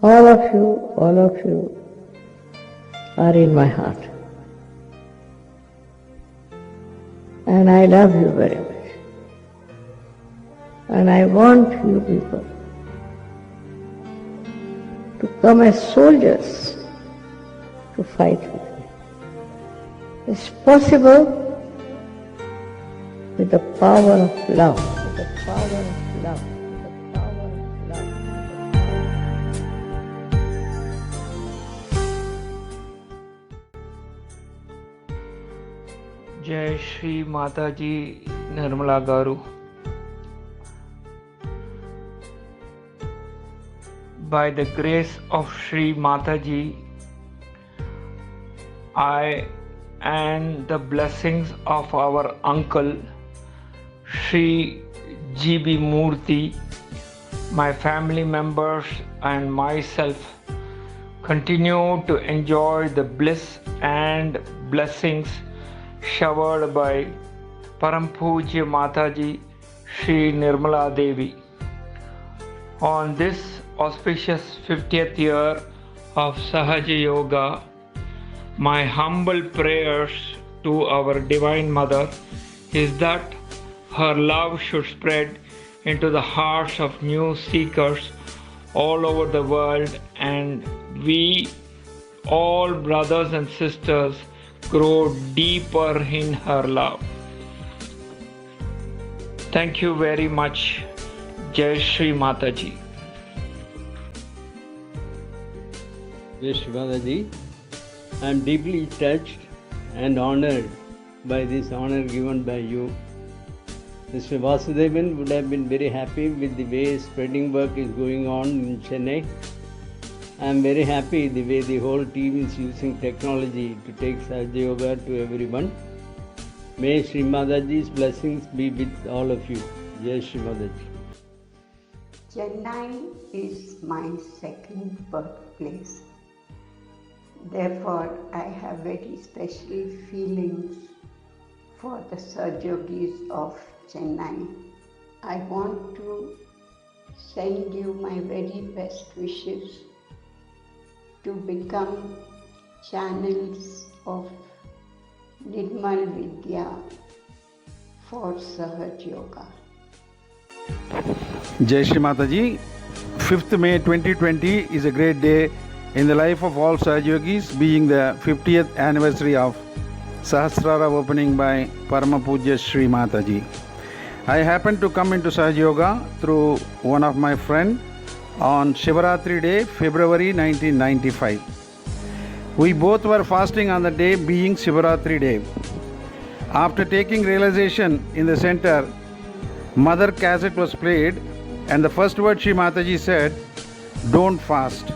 all of you are in my heart. And I love you very much. And I want you people to come as soldiers to fight with me. It's possible with the power of love, with the power of love, with the power of love. जय श्री माता जी निर्मला गारू. By the grace of Shri Mataji, I and the blessings of our uncle Shri G.B. Murthy, my family members and myself continue to enjoy the bliss and blessings showered by Param Pujya Mataji Shri Nirmala Devi. On this auspicious 50th year of Sahaja Yoga, my humble prayers to our Divine Mother is that her love should spread into the hearts of new seekers all over the world, and we, all brothers and sisters, grow deeper in her love. Thank you very much. Jai Shri Mataji. Jai Shri Mataji. I am deeply touched and honored by this honor given by you. Mr. Vasudevan would have been very happy with the way spreading work is going on in Chennai. I am very happy the way the whole team is using technology to take Sahaja Yoga to everyone. May Shri Mataji's blessings be with all of you. Jai Shri Mataji. Chennai is my second birthplace. Therefore, I have very special feelings for the Sahajogis of Chennai. I want to send you my very best wishes to become channels of Nirmal Vidya for Sahaja Yoga. Jai Shri Mataji. 5th May 2020 is a great day in the life of all Sahaja Yogis, being the 50th anniversary of Sahasrara opening by Parama Pujya Shri Mataji. I happened to come into Sahaja Yoga through one of my friends on Shivaratri day, February 1995. We both were fasting on the day being Shivaratri day. After taking realization in the center, Mother cassette was played and the first word Shri Mataji said, "Don't fast."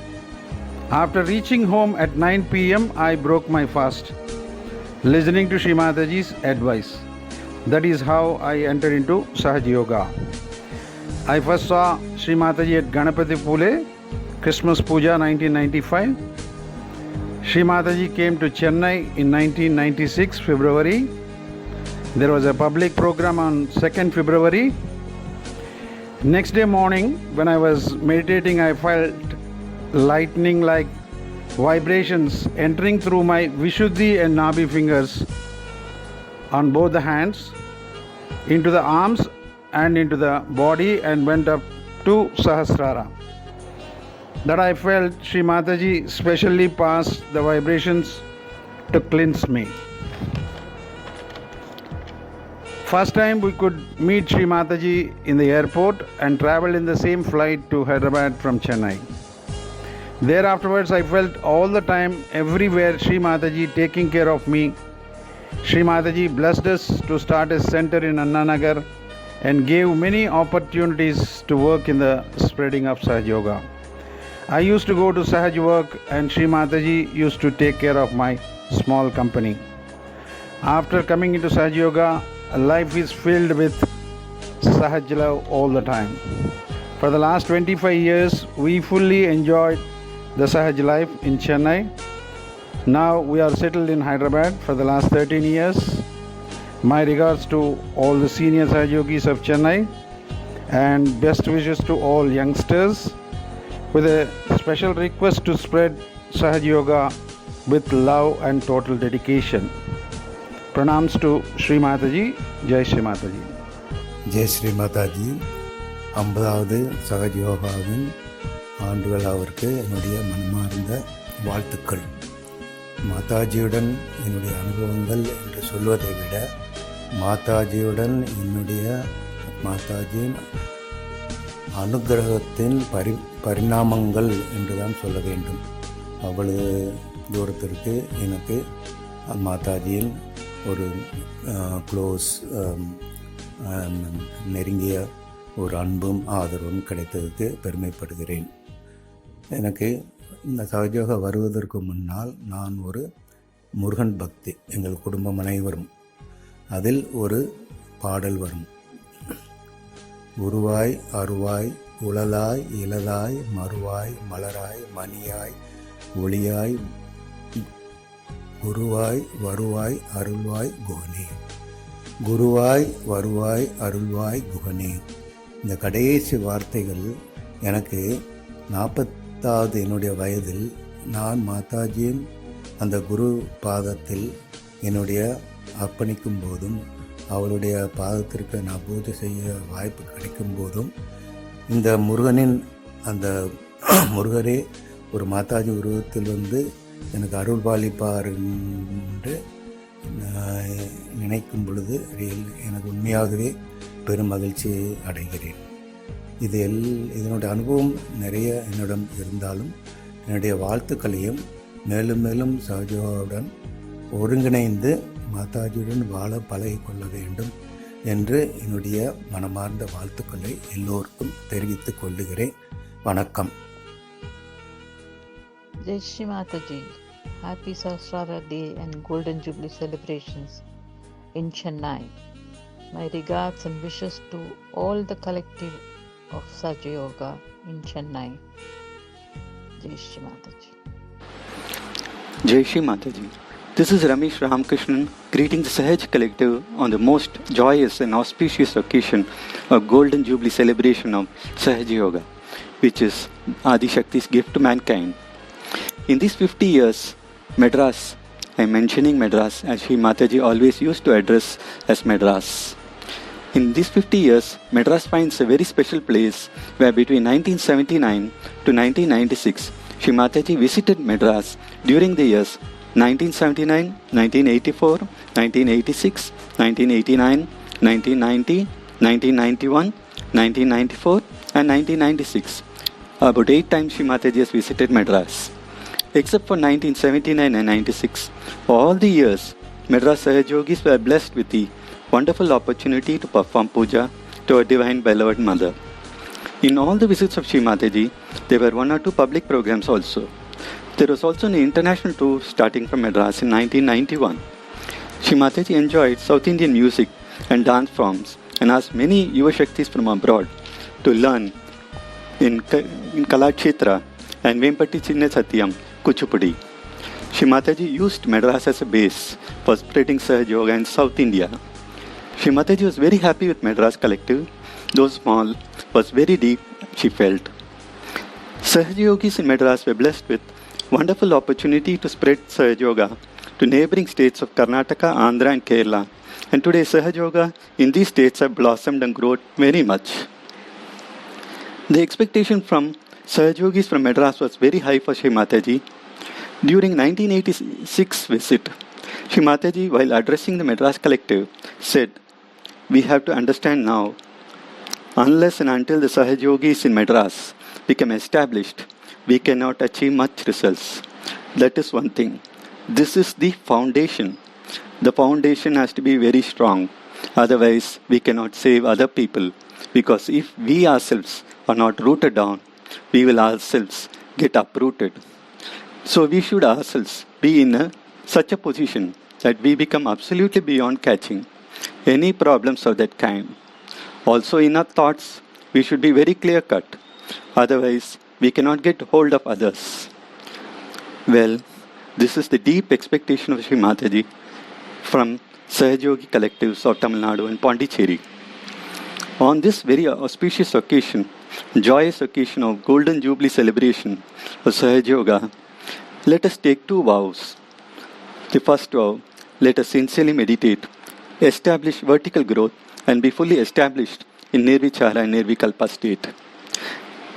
After reaching home at 9 p.m., I broke my fast, listening to Shri Mataji's advice. That is how I entered into Sahaja Yoga. I first saw Shri Mataji at Ganapati Pule, Christmas Puja 1995. Shri Mataji came to Chennai in 1996, February. There was a public program on 2nd February. Next day morning, when I was meditating, I felt lightning like vibrations entering through my Vishuddhi and Nabhi fingers on both the hands, into the arms and into the body, and went up to Sahasrara. That I felt Shri Mataji specially passed the vibrations to cleanse me. First time we could meet Shri Mataji in the airport and traveled in the same flight to Hyderabad from Chennai. Thereafterwards, I felt all the time, everywhere, Shri Mataji taking care of me. Shri Mataji blessed us to start a center in Anna Nagar and gave many opportunities to work in the spreading of Sahaja Yoga. I used to go to Sahaja work and Shri Mataji used to take care of my small company. After coming into Sahaja Yoga, life is filled with Sahaja love all the time. For the last 25 years, we fully enjoyed the Sahaja life in Chennai. Now we are settled in Hyderabad for the last 13 years. My regards to all the senior Sahaja Yogis of Chennai and best wishes to all youngsters with a special request to spread Sahaj Yoga with love and total dedication. Pranams to Sri Mataji. Jai Sri Mataji. Jai Sri Mataji. 50வது சகஜ யோகாவின் ஆண்டு விழாவிற்கு என்னுடைய மனமார்ந்த வாழ்த்துக்கள். மாதாஜியுடன் என்னுடைய அனுபவங்கள் என்று சொல்வதை விட மாதாஜியுடன் மாதாஜியின் அனுகிரகத்தின் பரிணாமங்கள் என்றுதான் சொல்ல வேண்டும். அவ்வளவு தூரத்திற்கு எனக்கு மாதாஜியின் ஒரு க்ளோஸ் நெருங்கிய ஒரு அன்பும் ஆதரவும் கிடைத்ததுக்கு பெருமைப்படுகிறேன். எனக்கு இந்த சகஜயோகா வருவதற்கு முன்னால் நான் ஒரு முருகன் பக்தி. எங்கள் குடும்பம் அனைவரும் அதில் ஒரு பாடல் வரும். உருவாய் அருவாய் உழலாய் இலதாய் மறுவாய் மலராய் மணியாய் ஒளியாய் குருவாய் வருவாய் அருள்வாய் குகனே. குருவாய் வருவாய் அருள்வாய் குகனே. இந்த கடைசி வார்த்தைகள் எனக்கு 40வது என்னுடைய வயதில் நான் மாதாஜியின் அந்த குரு பாதத்தில் என்னுடைய அர்ப்பணிக்கும் போதும் அவருடைய பாதத்திற்கு நான் பூஜை செய்ய வாய்ப்பு கிடைக்கும் போதும் இந்த முருகனின் அந்த முருகரே ஒரு மாதாஜி உருவத்தில் வந்து எனக்கு அருள் பாலிப்பார் என்று நினைக்கும் பொழுது எனக்கு உண்மையாகவே பெரும் மகிழ்ச்சி அடைகிறேன். இதனுடைய அனுபவம் நிறைய என்னிடம் இருந்தாலும் என்னுடைய வாழ்த்துக்களையும் மேலும் மேலும் சகஜோகாவுடன் ஒருங்கிணைந்து மாதாஜியுடன் வாழ பழகிக்கொள்ள வேண்டும் என்று என்னுடைய மனமார்ந்த வாழ்த்துக்களை எல்லோருக்கும் தெரிவித்துக் கொள்ளுகிறேன். வணக்கம். Jai Shri Mataji. Happy Sahasrara Day and Golden Jubilee celebrations in Chennai. My regards and wishes to all the collective of Sahaja Yoga in Chennai. Jai Shri Mataji. Jai Shri Mataji. This is Ramesh Ramakrishnan greeting the Sahaj Collective on the most joyous and auspicious occasion of Golden Jubilee celebration of Sahaj Yoga, which is Adi Shakti's gift to mankind. In these 50 years, Madras, I am mentioning Madras as Sri Mataji always used to address as Madras. In these 50 years, Madras finds a very special place where between 1979 to 1996, Sri Mataji visited Madras during the years 1979, 1984, 1986, 1989, 1990, 1991, 1994 and 1996. About 8 times Sri Mataji has visited Madras. Except for 1979 and 96, all the years Madras Sahaj Yogis were blessed with the wonderful opportunity to perform puja to our divine beloved mother. In all the visits of Sri Mataji, there were 1 or 2 public programs also. There was also an international tour starting from Madras in 1991. Sri Mataji enjoyed South Indian music and dance forms and asked many Yuva Shaktis from abroad to learn in Kalakshetra and Vempati Chinna Satyam, Kuchipudi. Sri Mataji used Madras as a base for spreading Sahaj Yoga in South India. Sri Mataji was very happy with Madras Collective, though small, was very deep, she felt. Sahaj Yogis in Madras were blessed with wonderful opportunity to spread Sahaj Yoga to neighboring states of Karnataka, Andhra and Kerala. And today Sahaj Yoga in these states have blossomed and grown very much. The expectation from Sahaj Yogis from Madras was very high for Sri Mataji. During 1986 visit, Sri Mataji, while addressing the Madras Collective, said, "We have to understand now, unless and until the Sahaj Yogis in Madras become established, we cannot achieve much results. That is one thing. This is the foundation. The foundation has to be very strong. Otherwise, we cannot save other people. Because if we ourselves are not rooted down, we will ourselves get uprooted. So we should ourselves be in such a position that we become absolutely beyond catching any problems of that kind. Also in our thoughts, we should be very clear-cut. Otherwise, we cannot get hold of others." Well, this is the deep expectation of Sri Mataji from Sahaj Yogi collectives of Tamil Nadu and Pondicherry. On this very auspicious occasion, joyous occasion of Golden Jubilee celebration of Sahaj Yoga, let us take 2 vows. The first vow, let us sincerely meditate, establish vertical growth, and be fully established in Nirvichara and Nirvikalpa state.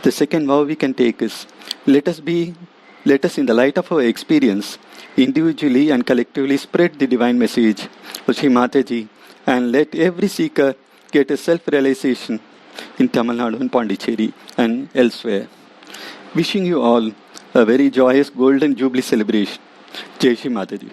The second vow we can take is, let us in the light of our experience, individually and collectively spread the divine message of Shri Mataji, and let every seeker get a self-realization in Tamil Nadu and Pondicherry and elsewhere. Wishing you all a very joyous Golden Jubilee celebration. Jai Shri Mataji.